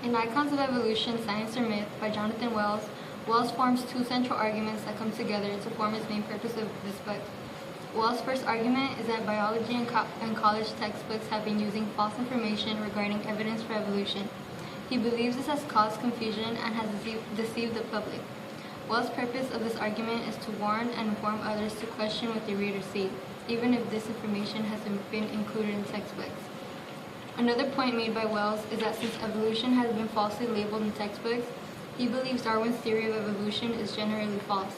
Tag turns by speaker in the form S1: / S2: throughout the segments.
S1: In Icons of Evolution, Science or Myth by Jonathan Wells, Wells forms two central arguments that come together to form his main purpose of this book. Wells' first argument is that biology and college textbooks have been using false information regarding evidence for evolution. He believes this has caused confusion and has deceived the public. Wells' purpose of this argument is to warn and inform others to question what they read or see, even if this information has been included in textbooks. Another point made by Wells is that since evolution has been falsely labeled in textbooks, he believes Darwin's theory of evolution is generally false.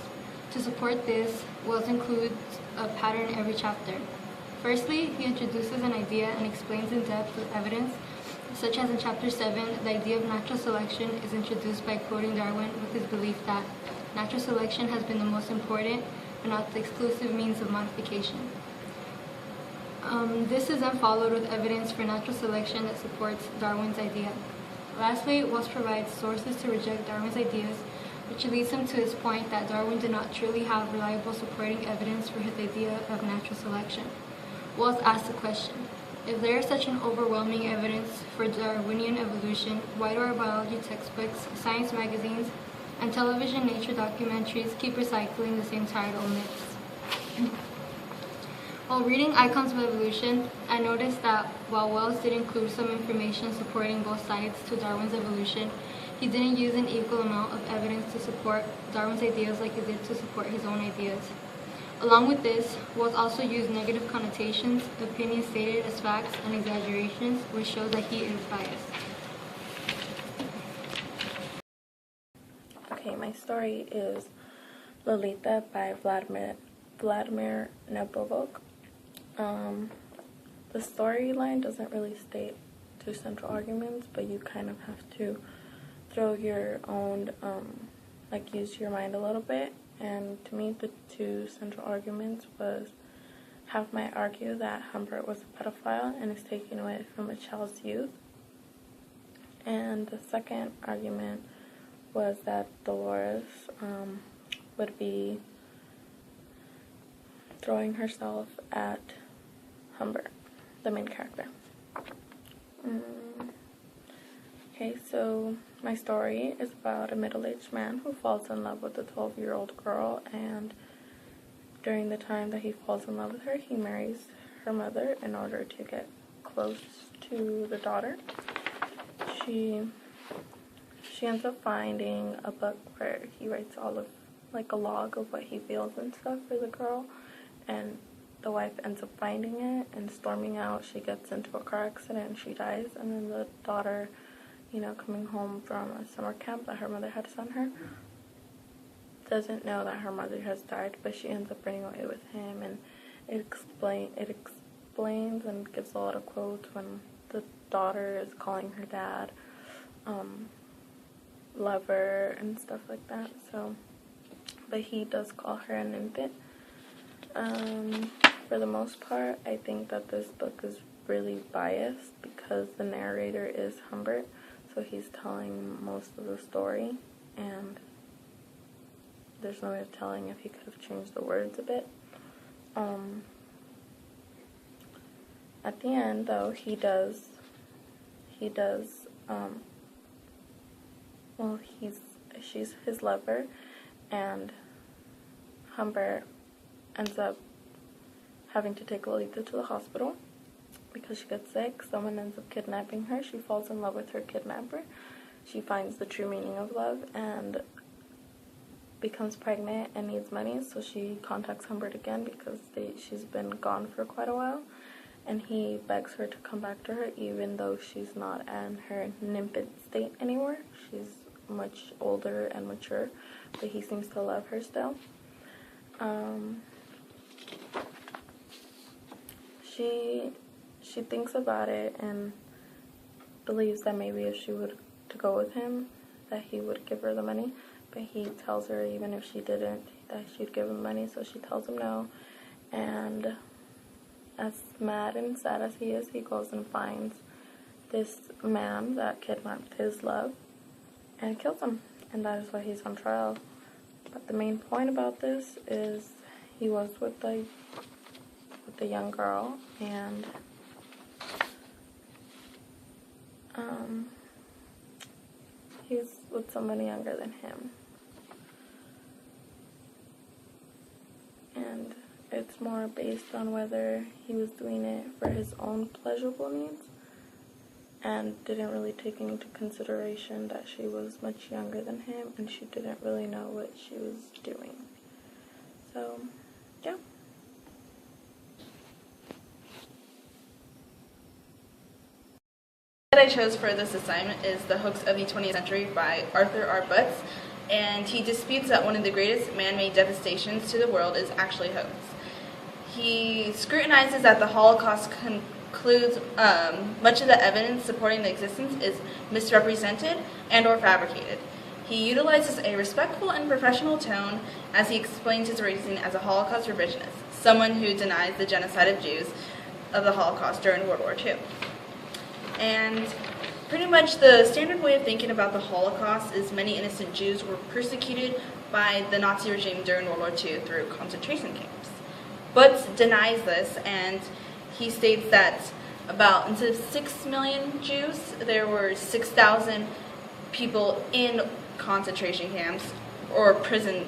S1: To support this, Wells includes a pattern in every chapter. Firstly, he introduces an idea and explains in depth with evidence, such as in Chapter 7, the idea of natural selection is introduced by quoting Darwin with his belief that natural selection has been the most important, but not the exclusive means of modification. This is then followed with evidence for natural selection that supports Darwin's idea. Lastly, Wells provides sources to reject Darwin's ideas, which leads him to his point that Darwin did not truly have reliable supporting evidence for his idea of natural selection. Wells asks the question, if there is such an overwhelming evidence for Darwinian evolution, why do our biology textbooks, science magazines, and television nature documentaries keep recycling the same tired old myths? While reading Icons of Evolution, I noticed that while Wells did include some information supporting both sides to Darwin's evolution, he didn't use an equal amount of evidence to support Darwin's ideas like he did to support his own ideas. Along with this, Wells also used negative connotations, opinions stated as facts, and exaggerations, which shows that he is biased.
S2: Okay, my story is Lolita by Vladimir Nabokov. The storyline doesn't really state two central arguments, but you kind of have to throw your own, use your mind a little bit. And to me, the two central arguments was have might argue that Humbert was a pedophile and is taken away from a child's youth. And the second argument was that Dolores would be throwing herself at Humbert, the main character. Okay, so my story is about a middle-aged man who falls in love with a 12-year-old girl, and during the time that he falls in love with her, he marries her mother in order to get close to the daughter. She ends up finding a book where he writes all of, a log of what he feels and stuff for the girl, and the wife ends up finding it and storming out. She gets into a car accident and she dies, and then the daughter, coming home from a summer camp that her mother had sent her, doesn't know that her mother has died, but she ends up running away with him, and it explains and gives a lot of quotes when the daughter is calling her dad lover and stuff like that. So, but he does call her an infant. For the most part, I think that this book is really biased because the narrator is Humbert, so he's telling most of the story, and there's no way of telling if he could have changed the words a bit. At the end, though, she's his lover, and Humbert ends up having to take Lolita to the hospital because she gets sick. Someone ends up kidnapping her. She falls in love with her kidnapper. She finds the true meaning of love and becomes pregnant and needs money, so she contacts Humbert again because she's been gone for quite a while, and he begs her to come back to her even though she's not in her infant state anymore. She's much older and mature, but he seems to love her still. She thinks about it and believes that maybe if she would to go with him, that he would give her the money, but he tells her even if she didn't, that she'd give him money, so she tells him no. And as mad and sad as he is, he goes and finds this man that kidnapped his love and kills him, and that is why he's on trial. But the main point about this is he was with the young girl, and he's with someone younger than him. And it's more based on whether he was doing it for his own pleasurable needs and didn't really take into consideration that she was much younger than him and she didn't really know what she was doing. So, yeah.
S3: That I chose for this assignment is The Hooks of the 20th Century by Arthur R. Butts, and he disputes that one of the greatest man-made devastations to the world is actually hoax. He scrutinizes that the Holocaust concludes much of the evidence supporting the existence is misrepresented and or fabricated. He utilizes a respectful and professional tone as he explains his reasoning as a Holocaust revisionist, someone who denies the genocide of Jews of the Holocaust during World War II. And pretty much the standard way of thinking about the Holocaust is many innocent Jews were persecuted by the Nazi regime during World War II through concentration camps. Butts denies this, and he states that instead of 6 million Jews, there were 6,000 people in concentration camps, or prison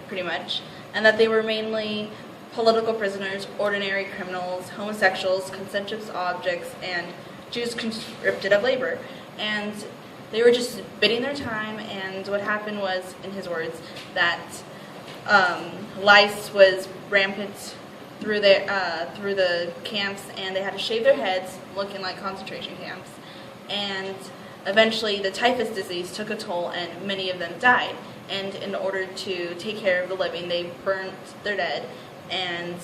S3: pretty much, and that they were mainly political prisoners, ordinary criminals, homosexuals, consensuous objects, and Jews conscripted of labor. And they were just bidding their time, and what happened was, in his words, that lice was rampant through the camps, and they had to shave their heads, looking like concentration camps. And eventually the typhus disease took a toll, and many of them died. And in order to take care of the living, they burnt their dead, and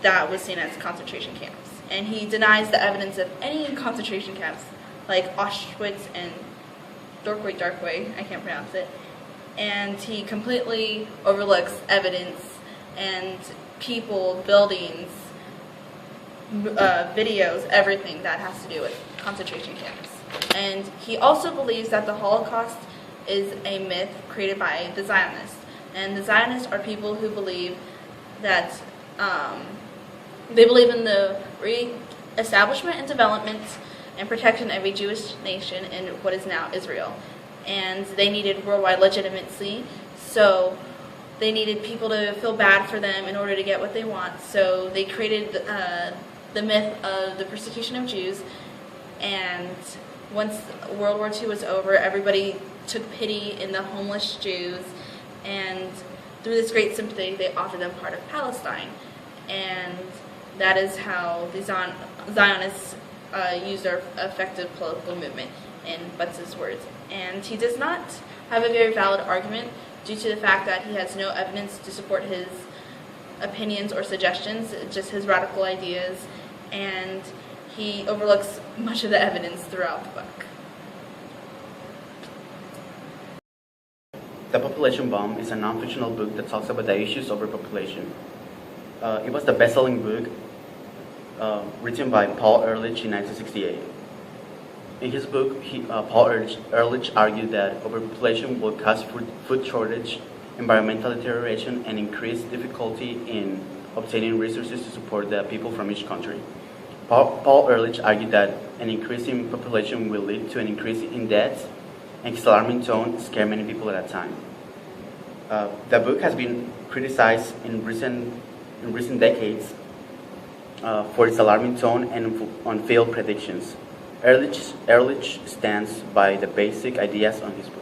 S3: that was seen as concentration camps. And he denies the evidence of any concentration camps, like Auschwitz and Darkway, I can't pronounce it. And he completely overlooks evidence and people, buildings, videos, everything that has to do with concentration camps. And he also believes that the Holocaust is a myth created by the Zionists. And the Zionists are people who believe that they believe in the re-establishment and development and protection of a Jewish nation in what is now Israel. And they needed worldwide legitimacy, so they needed people to feel bad for them in order to get what they want. So they created the myth of the persecution of Jews, and once World War II was over, everybody took pity in the homeless Jews, and through this great sympathy, they offered them part of Palestine. And that is how the Zionists used their effective political movement, in Butts' words. And he does not have a very valid argument due to the fact that he has no evidence to support his opinions or suggestions, just his radical ideas, and he overlooks much of the evidence throughout the book.
S4: The Population Bomb is a non-fictional book that talks about the issues of overpopulation. It was the best-selling book written by Paul Ehrlich in 1968. In his book, Paul Ehrlich argued that overpopulation will cause food shortage, environmental deterioration, and increased difficulty in obtaining resources to support the people from each country. Paul Ehrlich argued that an increase in population will lead to an increase in deaths, and his alarming tone scared many people at that time. The book has been criticized in recent decades for its alarming tone and on failed predictions. Ehrlich stands by the basic ideas on his book.